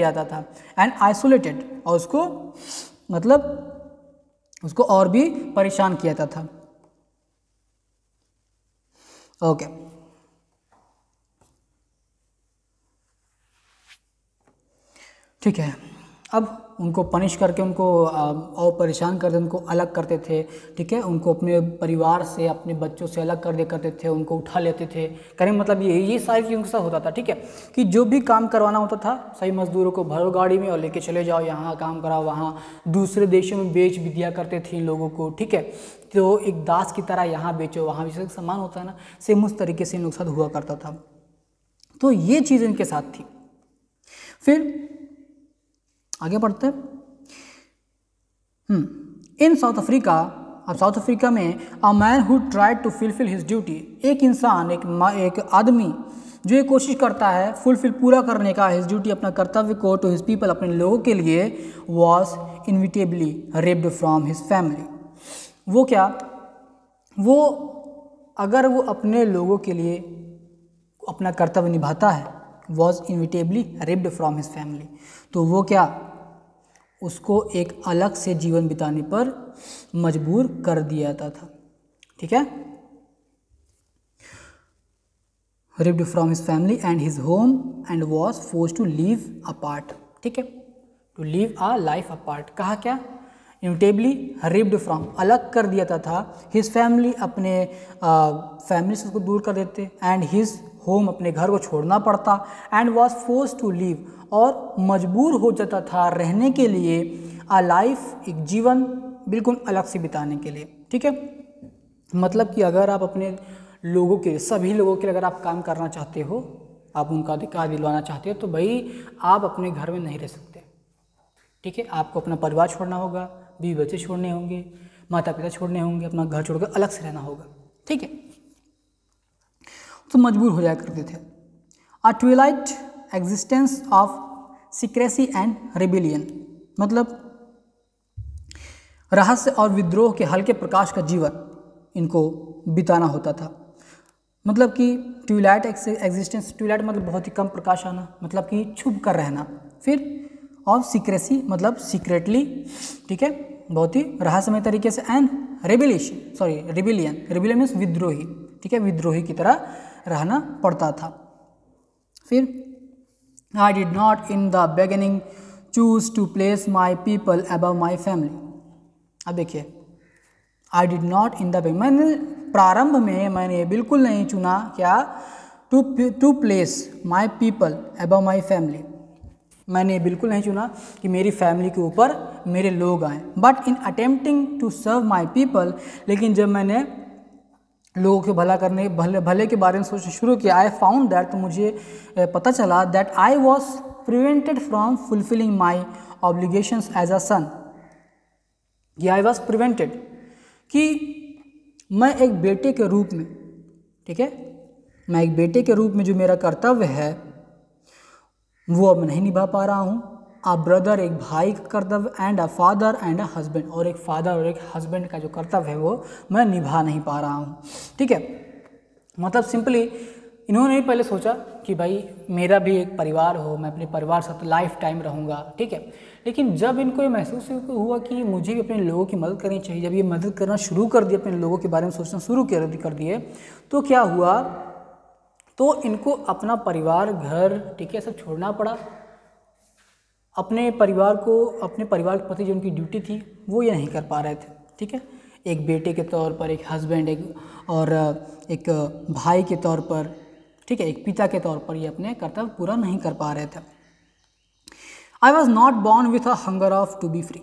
किया जाता था, एंड आइसोलेटेड, और उसको मतलब उसको और भी परेशान किया जाता था। ओके, ठीक है। अब उनको पनिश करके उनको और परेशान करते, उनको अलग करते थे, ठीक है, उनको अपने परिवार से, अपने बच्चों से अलग कर दिया करते थे, उनको उठा लेते थे। कहने मतलब ये सारी चीज़ों के साथ होता था, ठीक है, कि जो भी काम करवाना होता था सही मजदूरों को भरो गाड़ी में और लेके चले जाओ, यहाँ काम कराओ, वहाँ दूसरे देशों में बेच भी दिया करते थे इन लोगों को, ठीक है, तो एक दास की तरह यहाँ बेचो, वहाँ भी सामान होता है ना, सेम उस तरीके से इन लोग के साथ हुआ करता था। तो ये चीज़ इनके साथ थी। फिर आगे बढ़ते हैं। इन साउथ अफ्रीका, अब साउथ अफ्रीका में a man who tried to fulfil his duty, एक इंसान, एक आदमी जो ये कोशिश करता है फुलफिल, पूरा करने का, हिज ड्यूटी, अपना कर्तव्य को, टू हिज पीपल, अपने लोगों के लिए, was inevitably ripped from his family. वो क्या, वो अगर वो अपने लोगों के लिए अपना कर्तव्य निभाता है, was inevitably ripped from his family, तो वो क्या, उसको एक अलग से जीवन बिताने पर मजबूर कर दिया जाता था, ठीक है, ripped from his family and his home and was forced to live apart, ठीक है, to live a life apart. कहा क्या, इनविटेबली रिप्ड फ्रॉम, अलग कर दिया था हिज फैमिली, अपने फैमिली से उसको दूर कर देते, एंड हिज होम, अपने घर को छोड़ना पड़ता, and was forced to live, और मजबूर हो जाता था रहने के लिए, अ लाइफ, एक जीवन बिल्कुल अलग से बिताने के लिए, ठीक है। मतलब कि अगर आप अपने लोगों के, सभी लोगों के लिए अगर आप काम करना चाहते हो, आप उनका अधिकार दिलवाना चाहते हो, तो भाई आप अपने घर में नहीं रह सकते, ठीक है, आपको अपना परिवार छोड़ना होगा, बीवी बच्चे छोड़ने होंगे, माता पिता छोड़ने होंगे, अपना घर छोड़कर अलग से रहना होगा, ठीक है, तो मजबूर हो जाया करते थे। A twilight existence of secrecy and rebellion, मतलब रहस्य और विद्रोह के हल्के प्रकाश का जीवन इनको बिताना होता था। मतलब कि ट्विलाइट एग्जिस्टेंस, ट्विलाइट मतलब बहुत ही कम प्रकाश आना, मतलब कि छुप कर रहना। फिर और सीक्रेसी मतलब सीक्रेटली, ठीक है, बहुत ही रहस्यमय तरीके से, एंड रिबिलियन मीन्स विद्रोही, ठीक है, विद्रोही की तरह रहना पड़ता था। फिर I did not in the beginning choose to place my people above my family। अब देखिए, I did not in the beginning, मैंने प्रारंभ में मैंने बिल्कुल नहीं चुना क्या, to place my people above my family, मैंने बिल्कुल नहीं चुना कि मेरी फैमिली के ऊपर मेरे लोग आएँ, but in attempting to serve my people, लेकिन जब मैंने लोगों के भला करने, भले के बारे में सोचना शुरू किया, आई फाउंड दैट, तो मुझे पता चला that I was prevented from fulfilling my obligations as a son, या आई वॉज प्रिवेंटेड, कि मैं एक बेटे के रूप में, ठीक है, मैं एक बेटे के रूप में जो मेरा कर्तव्य है वो अब नहीं निभा पा रहा हूँ। अ ब्रदर, एक भाई का कर्तव्य, and a father and a husband, और एक फादर और एक हस्बैंड का जो कर्तव्य है वो मैं निभा नहीं पा रहा हूँ, ठीक है। मतलब सिंपली इन्होंने ही पहले सोचा कि भाई मेरा भी एक परिवार हो, मैं अपने परिवार साथ लाइफ टाइम रहूँगा, ठीक है, लेकिन जब इनको ये महसूस हुआ कि मुझे भी अपने लोगों की मदद करनी चाहिए, जब ये मदद करना शुरू कर दिया, अपने लोगों के बारे में सोचना शुरू कर दिए, तो क्या हुआ, तो इनको अपना परिवार, घर, ठीक है, सब छोड़ना पड़ा। अपने परिवार के प्रति जो उनकी ड्यूटी थी वो ये नहीं कर पा रहे थे, ठीक है, एक बेटे के तौर पर, एक हस्बैंड, और एक भाई के तौर पर, ठीक है, एक पिता के तौर पर ये अपने कर्तव्य पूरा नहीं कर पा रहे थे। I was not born with a hunger of to be free,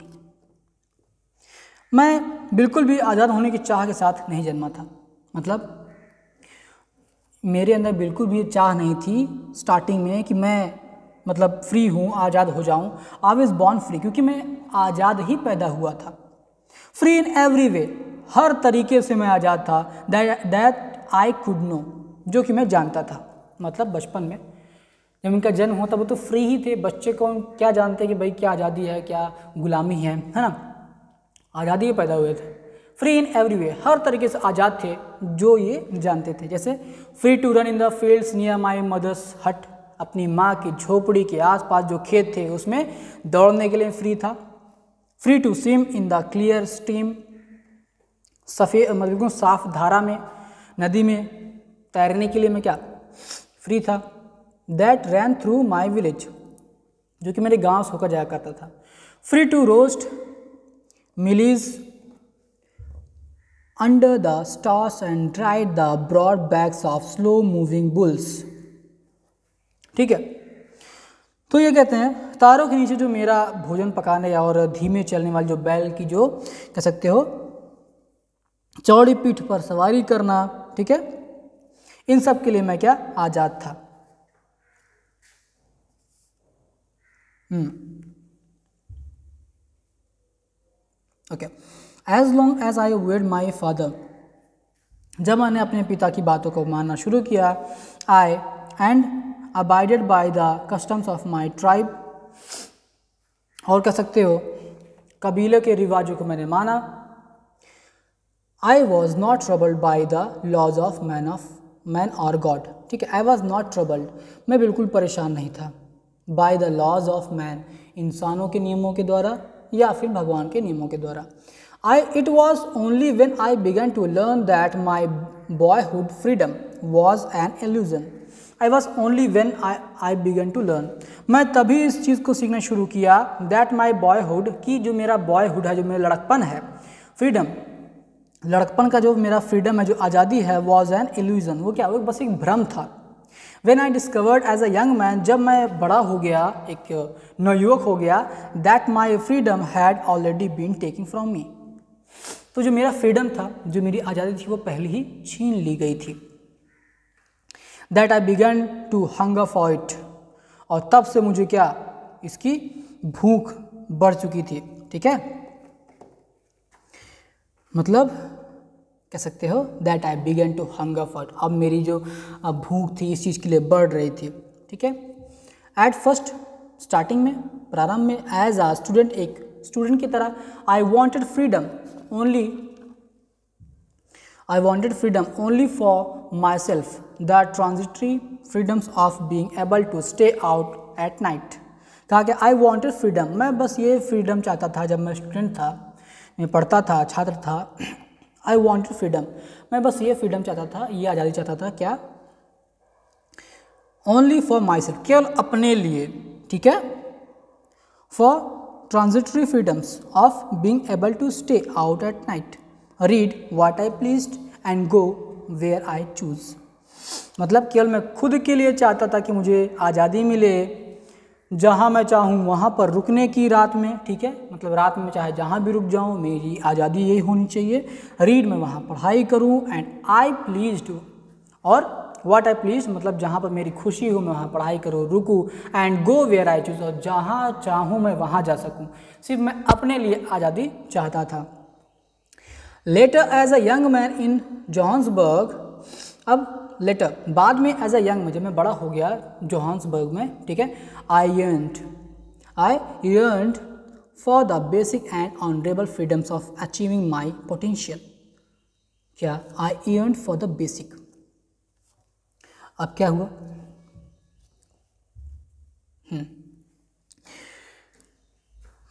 मैं बिल्कुल भी आज़ाद होने की चाह के साथ नहीं जन्मा था। मतलब मेरे अंदर बिल्कुल भी चाह नहीं थी स्टार्टिंग में कि मैं मतलब फ्री हूँ, आज़ाद हो जाऊँ। आई वॉज बॉर्न फ्री, क्योंकि मैं आज़ाद ही पैदा हुआ था। फ्री इन एवरी वे, हर तरीके से मैं आज़ाद था। दैट आई कुड नो, जो कि मैं जानता था। मतलब बचपन में जब उनका जन्म होता वो तो फ्री ही थे। बच्चे कौन क्या जानते कि भाई क्या आज़ादी है, क्या गुलामी है ना, आज़ादी में पैदा हुए थे। फ्री इन एवरी वे, हर तरीके से आज़ाद थे, जो ये जानते थे। जैसे free to run in the fields near my mother's hut, अपनी माँ की झोपड़ी के आसपास जो खेत थे उसमें दौड़ने के लिए फ्री था। Free to swim in the clear stream, सफ़ेद बिल्कुल साफ धारा में, नदी में तैरने के लिए मैं क्या फ्री था। That ran through my village, जो कि मेरे गांव से होकर जाया करता था। Free to roast mealies under the stars and dried the broad backs of slow moving bulls. ठीक है, तो ये कहते हैं तारों के नीचे जो मेरा भोजन पकाने और धीमे चलने वाले जो बैल की जो कह सकते हो चौड़ी पीठ पर सवारी करना, ठीक है, इन सब के लिए मैं क्या आज़ाद था। Okay, as long as I obeyed my father, जब मैंने अपने पिता की बातों को मानना शुरू किया, I and abided by the customs of my tribe, और कह सकते हो कबीले के रिवाजों को मैंने माना। I was not troubled by the laws of man or God, ठीक है, आई वॉज नॉट ट्रबल्ड, मैं बिल्कुल परेशान नहीं था, by the laws of man, इंसानों के नियमों के द्वारा या फिर भगवान के नियमों के द्वारा। It was only when I began to learn that my boyhood freedom was an illusion. I was only when I began to learn. मैं तभी इस चीज़ को सीखना शुरू किया that my boyhood, कि जो मेरा boyhood है, जो मेरा लड़कपन है, freedom, लड़कपन का जो मेरा freedom है, जो आज़ादी है, was an illusion, वो क्या, वो बस एक भ्रम था। When I discovered as a young man, जब मैं बड़ा हो गया, एक नवयुवक हो गया, that my freedom had already been taken from me, तो जो मेरा फ्रीडम था, जो मेरी आज़ादी थी, वो पहले ही छीन ली गई थी। That I began to hunger for it, और तब से मुझे क्या, इसकी भूख बढ़ चुकी थी, ठीक है, मतलब कह सकते हो that I began to hunger for it, अब मेरी जो भूख थी इस चीज़ के लिए बढ़ रही थी, ठीक है। At first, स्टार्टिंग में, प्रारंभ में, एज आ स्टूडेंट, एक स्टूडेंट की तरह, I wanted freedom only for myself, the transitory freedoms of being able to stay out at night। कहा कि I wanted freedom, मैं बस ये freedom चाहता था, जब मैं स्टूडेंट था, मैं पढ़ता था, छात्र था, I wanted freedom, मैं बस ये freedom चाहता था, ये आज़ादी चाहता था, क्या, only for myself, केवल अपने लिए, ठीक है, for transitory freedoms of being able to stay out at night, read what I pleased and go where I choose। मतलब केवल मैं खुद के लिए चाहता था कि मुझे आज़ादी मिले, जहाँ मैं चाहूँ वहाँ पर रुकने की रात में, ठीक है, मतलब रात में चाहे जहाँ भी रुक जाऊँ, मेरी आज़ादी यही होनी चाहिए। रीड, मैं वहाँ पढ़ाई करूँ, एंड आई प्लीज्ड, और व्हाट आई प्लीज, मतलब जहाँ पर मेरी खुशी हो मैं वहाँ पढ़ाई करूँ, रुकूँ, and go where I choose, और जहाँ चाहूँ मैं वहाँ जा सकूँ, सिर्फ मैं अपने लिए आज़ादी चाहता था। Later as a young man in Johannesburg, अब लेटर बाद में, एज अ यंग में, जब मैं बड़ा हो गया जोहान्सबर्ग में, ठीक है, आई yearned for the basic and honourable freedoms of achieving my potential. क्या, आई yearned फॉर द बेसिक। अब क्या हुआ,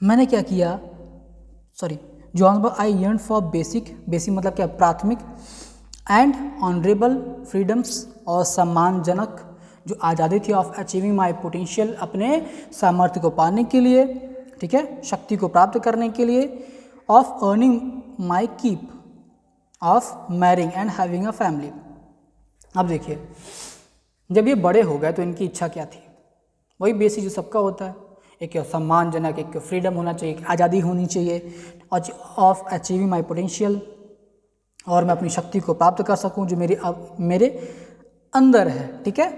मैंने क्या किया, sorry, Johannesburg, I yearned for basic, basic मतलब क्या, प्राथमिक, एंड ऑनरेबल फ्रीडम्स, और सम्मानजनक जो आज़ादी थी, ऑफ अचीविंग माई पोटेंशियल, अपने सामर्थ्य को पाने के लिए, ठीक है, शक्ति को प्राप्त करने के लिए, of earning my keep, of marrying and having a family. अब देखिए, जब ये बड़े हो गए तो इनकी इच्छा क्या थी, वही बेसिक जो सबका होता है, एक सम्मानजनक, एक फ्रीडम होना चाहिए, एक आज़ादी होनी चाहिए, ऑफ अचीविंग माई पोटेंशियल, और मैं अपनी शक्ति को प्राप्त कर सकूं जो मेरे अंदर है, ठीक है,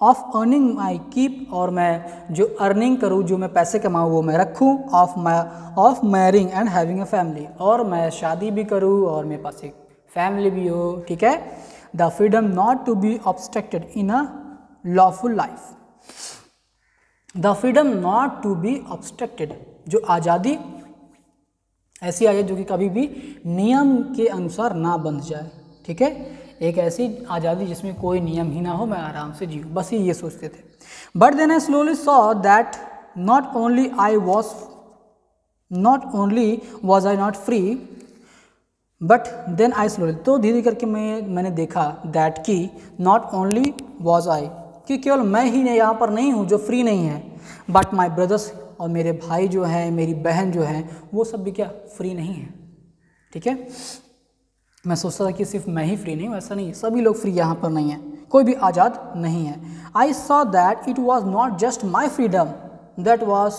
ऑफ अर्निंग माई कीप, और मैं जो अर्निंग करूं, जो मैं पैसे कमाऊं वो मैं रखूं, of marrying and having a family, और मैं शादी भी करूं और मेरे पास एक फैमिली भी हो, ठीक है, the freedom not to be obstructed in a lawful life, the freedom not to be obstructed, जो आज़ादी, ऐसी आज़ादी जो कि कभी भी नियम के अनुसार ना बंध जाए, ठीक है, एक ऐसी आज़ादी जिसमें कोई नियम ही ना हो, मैं आराम से जीऊँ, बस ये सोचते थे। But then I slowly saw that not only was I not free, but then I slowly, तो धीरे करके मैंने देखा that कि not only was I, कि केवल मैं ही नहीं यहाँ पर नहीं हूँ जो फ्री नहीं है, but my brothers, और मेरे भाई जो हैं, मेरी बहन जो हैं, वो सब भी क्या फ्री नहीं है। ठीक है, मैं सोचता था कि सिर्फ मैं ही फ्री नहीं हूँ, ऐसा नहीं है, सभी लोग फ्री यहाँ पर नहीं है, कोई भी आज़ाद नहीं है। I saw that it was not just my freedom that was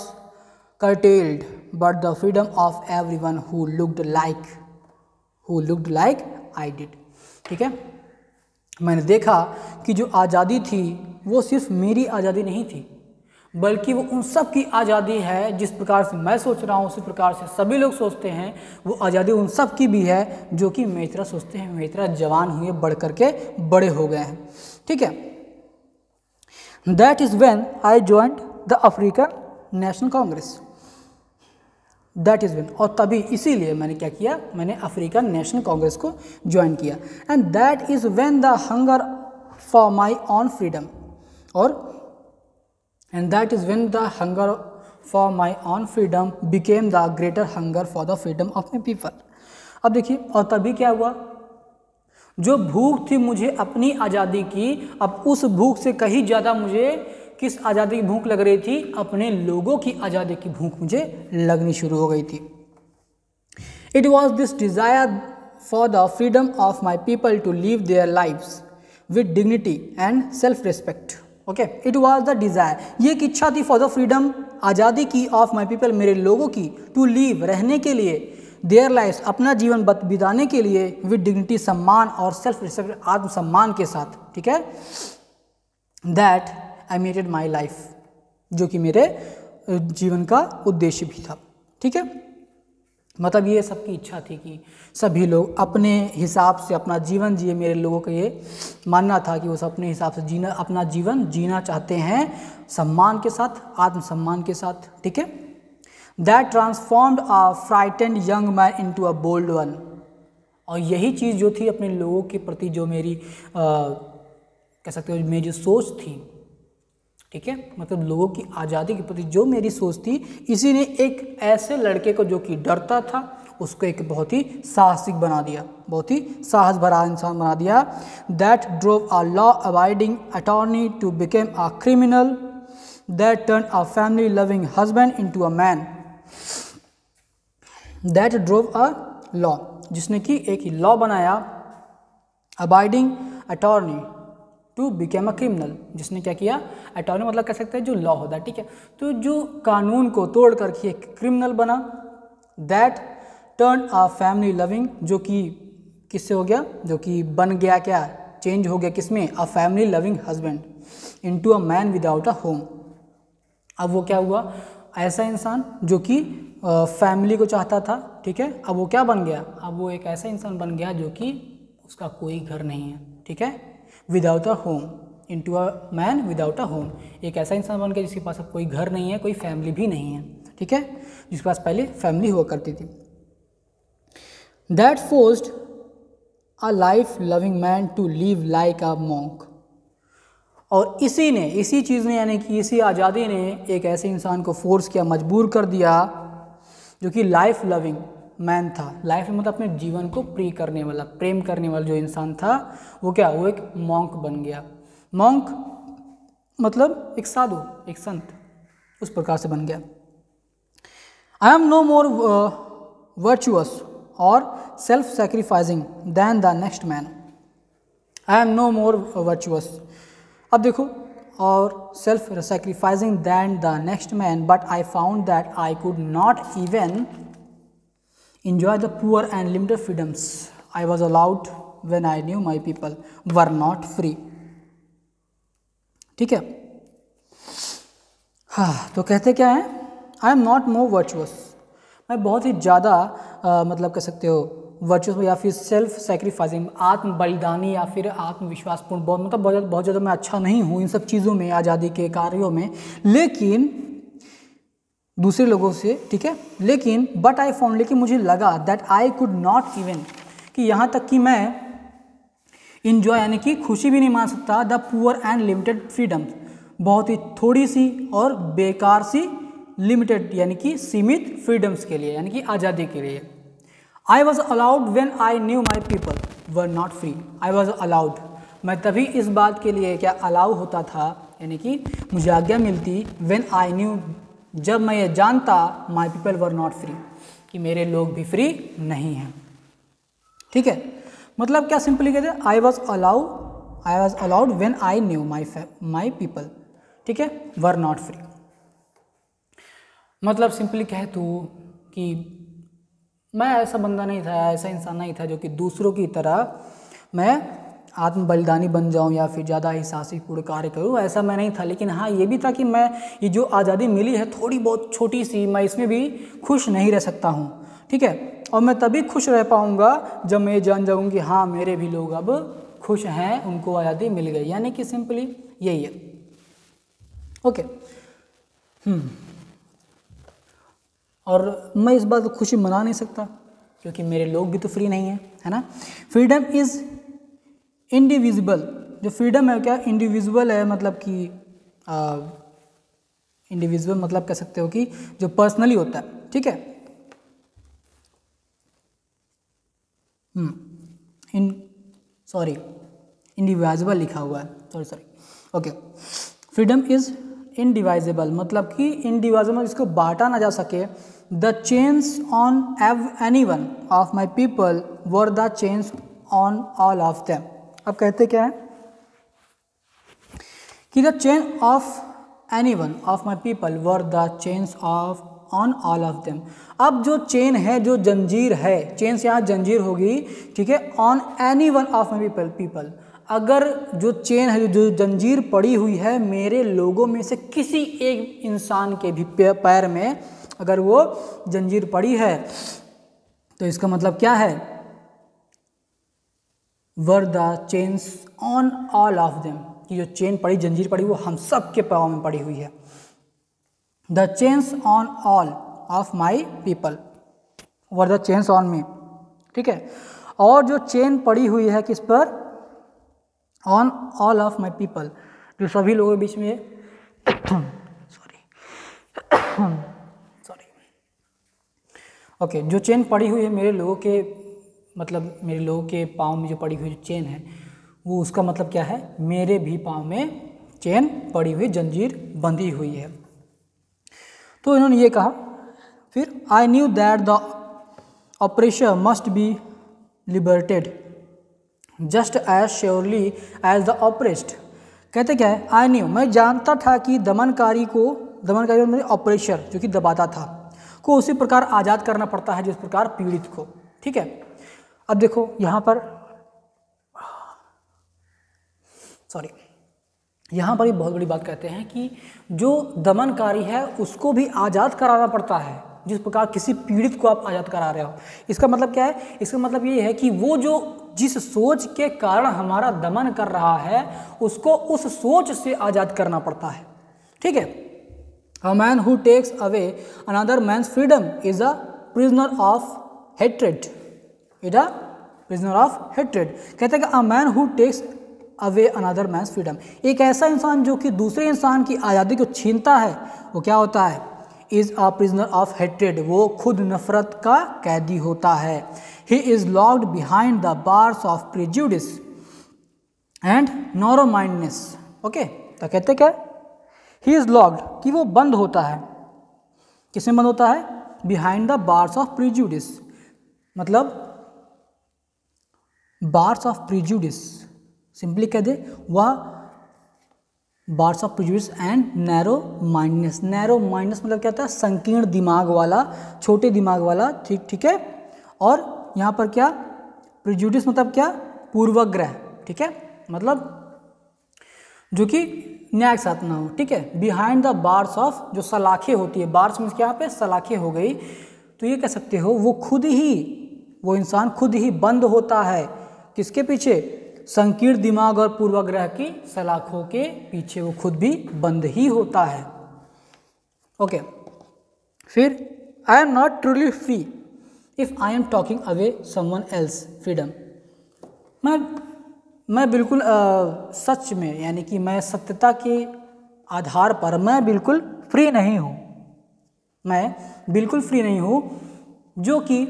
curtailed, but the freedom of everyone who looked like I did। ठीक है, मैंने देखा कि जो आज़ादी थी वो सिर्फ मेरी आज़ादी नहीं थी, बल्कि वो उन सब की आज़ादी है जिस प्रकार से मैं सोच रहा हूँ उसी प्रकार से सभी लोग सोचते हैं। वो आज़ादी उन सब की भी है जो कि मेरी तरह सोचते हैं, मेरी तरह जवान हुए, बढ़ करके बड़े हो गए हैं। ठीक है, that is when I joined the African national Congress, that is when, और तभी इसीलिए मैंने क्या किया, मैंने अफ्रीकन नेशनल कांग्रेस को ज्वाइन किया। And that is when the hunger for my on freedom, and that is when the hunger for my own freedom became the greater hunger for the freedom of my people। अब देखिए, और तभी क्या हुआ, जो भूख थी मुझे अपनी आज़ादी की, अब उस भूख से कहीं ज़्यादा मुझे किस आज़ादी की भूख लग रही थी, अपने लोगों की आज़ादी की भूख मुझे लगनी शुरू हो गई थी। It was this desire for the freedom of my people to live their lives with dignity and self-respect। Okay, it was the desire, ये एक इच्छा थी फॉर द फ्रीडम, आज़ादी की, ऑफ माई पीपल, मेरे लोगों की, टू लीव, रहने के लिए, देयर लाइफ, अपना जीवन बिताने के लिए, विद डिग्निटी, सम्मान, और सेल्फ रिस्पेक्ट, आत्मसम्मान के साथ। ठीक है, दैट एमिटेड माई लाइफ, जो कि मेरे जीवन का उद्देश्य भी था। ठीक है, मतलब ये सबकी इच्छा थी कि सभी लोग अपने हिसाब से अपना जीवन जिए। मेरे लोगों का ये मानना था कि वो सब अपने हिसाब से अपना जीवन जीना चाहते हैं, सम्मान के साथ, आत्मसम्मान के साथ। ठीक है, that transformed a frightened young man into a bold one, और यही चीज़ जो थी अपने लोगों के प्रति जो मेरी कह सकते हो मेरी जो सोच थी, ठीक है, मतलब लोगों की आज़ादी के प्रति जो मेरी सोच थी, इसी ने एक ऐसे लड़के को जो कि डरता था उसको एक बहुत ही साहसिक बना दिया, बहुत ही साहस भरा इंसान बना दिया। That drove a law abiding attorney to became a criminal, that turn a family loving husband into a man. That drove a law, जिसने कि एक लॉ बनाया, abiding attorney to became a criminal, जिसने क्या किया, अटॉर्नी मतलब कह सकते हैं जो लॉ होता है। ठीक है, तो जो कानून को तोड़ करके एक क्रिमिनल बना। That turn a family loving, जो कि किससे हो गया, जो कि बन गया क्या, चेंज हो गया किसमें, अ family loving husband into a man without a home. अब वो क्या हुआ, ऐसा इंसान जो कि फैमिली को चाहता था, ठीक है, अब वो क्या बन गया, अब वो एक ऐसा इंसान बन गया जो कि उसका कोई घर नहीं है। ठीक है, without a home, into a man without a home, एक ऐसा इंसान बन गया जिसके पास अब कोई घर नहीं है, कोई फैमिली भी नहीं है। ठीक है, जिसके पास पहले फैमिली हुआ करती थी। That forced a life loving man to live like a monk, और इसी चीज़ ने, यानी कि इसी आज़ादी ने एक ऐसे इंसान को फोर्स किया, मजबूर कर दिया, जो कि लाइफ लविंग मैन था। लाइफ में मतलब अपने जीवन को प्रेम करने वाला जो इंसान था, वो क्या, वो एक मॉन्क बन गया। मॉन्क मतलब एक साधु, एक संत, उस प्रकार से बन गया। I am no more virtuous और self sacrificing than the next man. I am no more virtuous, अब देखो, और self sacrificing than the next man, but I found that I could not even enjoy the poor and limited freedoms I was allowed when I knew my people were not free। ठीक है, हाँ, तो कहते क्या है, आई am not more virtuous, मैं बहुत ही ज़्यादा मतलब कह सकते हो वर्चुअस या फिर सेल्फ सेक्रीफाइसिंग, आत्म बलिदानी या फिर आत्मविश्वासपूर्ण, बहुत ज़्यादा मैं अच्छा नहीं हूँ इन सब चीज़ों में, आज़ादी के कार्यों में, लेकिन दूसरे लोगों से। ठीक है, लेकिन बट आई फाउंड, लेकिन मुझे लगा that I could not even, कि यहाँ तक कि मैं इंजॉय यानी कि खुशी भी नहीं मान सकता the poor and limited freedom, बहुत ही थोड़ी सी और बेकार सी लिमिटेड यानी कि सीमित फ्रीडम्स के लिए, यानी कि आज़ादी के लिए। I was allowed when I knew my people were not free. I was allowed, मैं तभी इस बात के लिए क्या अलाउ होता था, यानी कि मुझे आज्ञा मिलती, व्हेन आई न्यू, जब मैं ये जानता, my people were not free, कि मेरे लोग भी फ्री नहीं हैं। ठीक है, मतलब क्या सिंपली कहते हैं, I was allowed when I knew my people, ठीक है, वर नॉट फ्री। मतलब सिंपली कह तू कि मैं ऐसा बंदा नहीं था, ऐसा इंसान नहीं था जो कि दूसरों की तरह मैं आत्म बलिदानी बन जाऊं या फिर ज़्यादा ही साहसीपूर्ण कार्य करूं, ऐसा मैं नहीं था। लेकिन हाँ, ये भी था कि मैं ये जो आज़ादी मिली है थोड़ी बहुत छोटी सी, मैं इसमें भी खुश नहीं रह सकता हूँ। ठीक है, और मैं तभी खुश रह पाऊँगा जब मैं ये जान जाऊँ कि हाँ, मेरे भी लोग अब खुश हैं, उनको आज़ादी मिल गई। यानी कि सिंपली यही है। ओके, और मैं इस बात को खुशी मना नहीं सकता क्योंकि मेरे लोग भी तो फ्री नहीं हैं, है ना। Freedom is indivisible. जो फ्रीडम है क्या, इंडिविजुअल है, मतलब कि इंडिविजुअल मतलब कह सकते हो कि जो पर्सनली होता है। ठीक है, इंडिविजुअल लिखा हुआ है, sorry. Okay, freedom is indivisible, मतलब कि इंडिविजुअल इसको बांटा ना जा सके। The chains on any one of my people were the chains on all of them. अब कहते क्या है कि the chain of any one of my people were the chains of on all of them. अब जो chain है, जो जंजीर है, चेन से यहाँ जंजीर होगी, ठीक है, on any one of my people, अगर जो चेन है, जो जंजीर पड़ी हुई है मेरे लोगों में से किसी एक इंसान के भी पैर में अगर वो जंजीर पड़ी है, तो इसका मतलब क्या है, were the chains on all of them, कि जो चेन पड़ी, जंजीर पड़ी, वो हम सब के पाँव में पड़ी हुई है। The chains on all of my people were the chains on me. ठीक है, और जो चेन पड़ी हुई है किस पर, on all of my people, जो सभी लोगों के बीच में सॉरी ओके, जो चेन पड़ी हुई है मेरे लोगों के, मतलब मेरे लोगों के पाँव में जो पड़ी हुई जो चेन है, वो उसका मतलब क्या है, मेरे भी पाँव में चेन पड़ी हुई, जंजीर बंधी हुई है। तो इन्होंने ये कहा फिर, I knew that the oppressor must be liberated just as surely as the oppressed. कहते क्या है, आई न्यू, मैं जानता था कि दमनकारी मतलब ऑपरेशर जो कि दबाता था, को उसी प्रकार आज़ाद करना पड़ता है जिस प्रकार पीड़ित को। ठीक है, अब देखो यहाँ पर यहाँ पर ये बहुत बड़ी बात कहते हैं कि जो दमनकारी है उसको भी आज़ाद कराना पड़ता है जिस प्रकार किसी पीड़ित को आप आज़ाद करा रहे हो। इसका मतलब क्या है, इसका मतलब ये है कि वो जो जिस सोच के कारण हमारा दमन कर रहा है उसको उस सोच से आज़ाद करना पड़ता है। ठीक है, a man who takes away another man's freedom is a prisoner of hatred, is a prisoner of hatred. कहते हैं कि a man who takes away another man's freedom, एक ऐसा इंसान जो कि दूसरे इंसान की आज़ादी को छीनता है, वो क्या होता है, is a prisoner of hatred, वो खुद नफरत का कैदी होता है। He is locked behind the bars of prejudice and narrow mindness. Okay, तो कहते क्या, ही इज़ लॉक्ड, कि वो बंद होता है, किसमें बंद होता है, behind the bars of prejudice, मतलब बार्स ऑफ प्रेजुडिस सिंपली कह दे, वह bars of prejudice and narrow mindness. Narrow mindness मतलब क्या होता है, संकीर्ण दिमाग वाला, छोटे दिमाग वाला। ठीक है, और यहाँ पर क्या, प्रेजुडिस मतलब क्या, पूर्वग्रह। ठीक है, मतलब जो कि न्याय के साथ ना हो। ठीक है, बिहाइंड द बार्स ऑफ, जो सलाखें होती है, बार्स में क्या पे सलाखें हो गई, तो ये कह सकते हो वो खुद ही, वो इंसान खुद ही बंद होता है, किसके पीछे, संकीर्ण दिमाग और पूर्वाग्रह की सलाखों के पीछे वो खुद भी बंद ही होता है। ओके, फिर आई am not truly free if I am talking away someone else freedom. मैं बिल्कुल सच में, यानी कि मैं सत्यता के आधार पर मैं बिल्कुल फ्री नहीं हूँ, मैं बिल्कुल फ्री नहीं हूँ, जो कि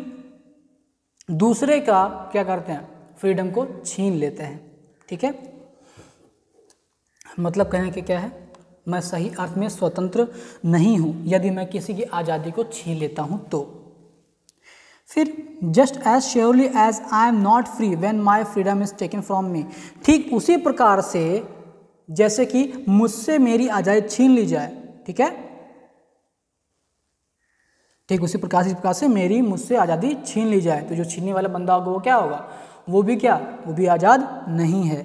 दूसरे का क्या करते हैं, फ्रीडम को छीन लेते हैं। ठीक है, मतलब कहने के क्या है, मैं सही अर्थ में स्वतंत्र नहीं हूँ यदि मैं किसी की आज़ादी को छीन लेता हूँ तो। फिर just as surely as I am not free when my freedom is taken from me, ठीक उसी प्रकार से जैसे कि मुझसे मेरी आज़ादी छीन ली जाए। ठीक है, ठीक उसी प्रकार से मेरी मुझसे आज़ादी छीन ली जाए तो जो छीनने वाला बंदा होगा वो क्या होगा, वो भी क्या, वो भी आज़ाद नहीं है।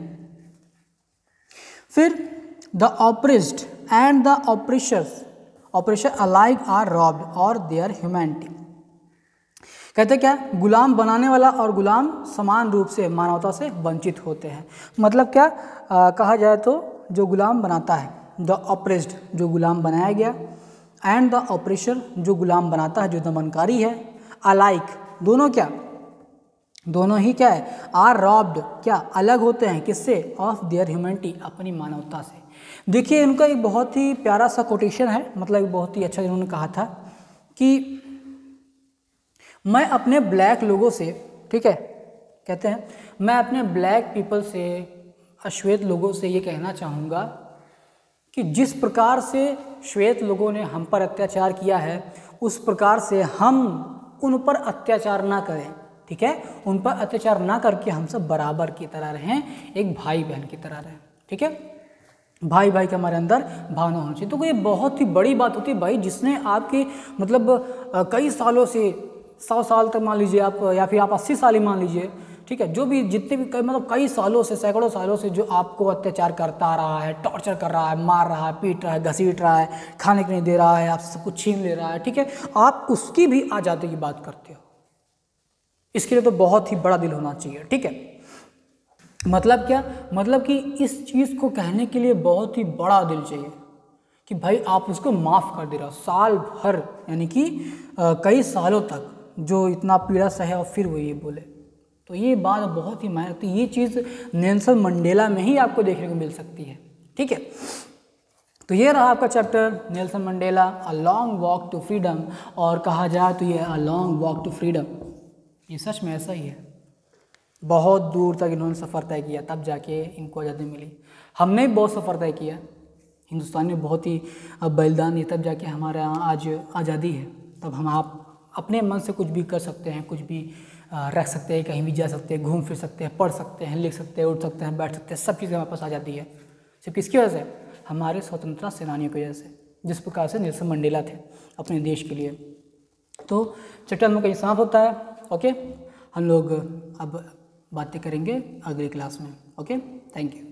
फिर the oppressed and the oppressor alike are robbed और देयर ह्यूमैनिटी, कहते क्या, गुलाम बनाने वाला और गुलाम समान रूप से मानवता से वंचित होते हैं। मतलब क्या कहा जाए तो जो गुलाम बनाता है, द ऑप्रेस्ड जो गुलाम बनाया गया, एंड द ऑप्रेशर जो गुलाम बनाता है, जो दमनकारी है, अलाइक दोनों क्या, दोनों ही क्या है, आर रॉब्ड क्या, अलग होते हैं किससे, ऑफ देयर ह्यूमैनिटी अपनी मानवता से। देखिए इनका एक बहुत ही प्यारा सा कोटेशन है, मतलब बहुत ही अच्छा इन्होंने कहा था कि मैं अपने ब्लैक लोगों से, ठीक है, कहते हैं मैं अपने ब्लैक पीपल से, अश्वेत लोगों से ये कहना चाहूँगा कि जिस प्रकार से श्वेत लोगों ने हम पर अत्याचार किया है उस प्रकार से हम उन पर अत्याचार ना करें। ठीक है, उन पर अत्याचार ना करके हम सब बराबर की तरह रहें, एक भाई बहन की तरह रहें। ठीक है, भाई भाई के हमारे अंदर भावना होनी चाहिए। तो ये बहुत ही बड़ी बात होती है भाई, जिसने आपके मतलब कई सालों से 100 साल तक मान लीजिए आप, या फिर आप 80 साल ही मान लीजिए, ठीक है, जो भी जितने भी मतलब कई सालों से, सैकड़ों सालों से जो आपको अत्याचार करता रहा है, टॉर्चर कर रहा है, मार रहा है, पीट रहा है, घसीट रहा है, खाने को नहीं दे रहा है, आपसे सब कुछ छीन ले रहा है, ठीक है, आप उसकी भी आज़ादी की बात करते हो। इसके लिए तो बहुत ही बड़ा दिल होना चाहिए। ठीक है, मतलब क्या, मतलब कि इस चीज़ को कहने के लिए बहुत ही बड़ा दिल चाहिए कि भाई आप उसको माफ़ कर दे रहे हो, साल भर यानी कि कई सालों तक जो इतना पीड़ा सहे और फिर वो ये बोले, तो ये बात बहुत ही मायने, तो ये चीज़ नेल्सन मंडेला में ही आपको देखने को मिल सकती है। ठीक है, तो ये रहा आपका chapter Nelson Mandela a long walk to freedom, और कहा जाए तो ये a long walk to freedom, ये सच में ऐसा ही है। बहुत दूर तक इन्होंने सफ़र तय किया तब जाके इनको आज़ादी मिली। हमने भी बहुत सफ़र तय किया, हिंदुस्तान में बहुत ही बलिदान दिए तब जाके हमारे यहाँ आज आज़ादी है। तब हम आप अपने मन से कुछ भी कर सकते हैं, कुछ भी रख सकते हैं, कहीं भी जा सकते हैं, घूम फिर सकते हैं, पढ़ सकते हैं, लिख सकते हैं, उठ सकते हैं, बैठ सकते हैं, सब चीज़ें हमारे पास आज़ादी है। सिर्फ किसकी वजह से, हमारे स्वतंत्रता सेनानियों की वजह से, जिस प्रकार से नेल्सन मंडेला थे अपने देश के लिए। तो चैप्टर में कहीं समाप्त होता है। ओके, हम लोग अब बातें करेंगे अगली क्लास में। Okay, thank you.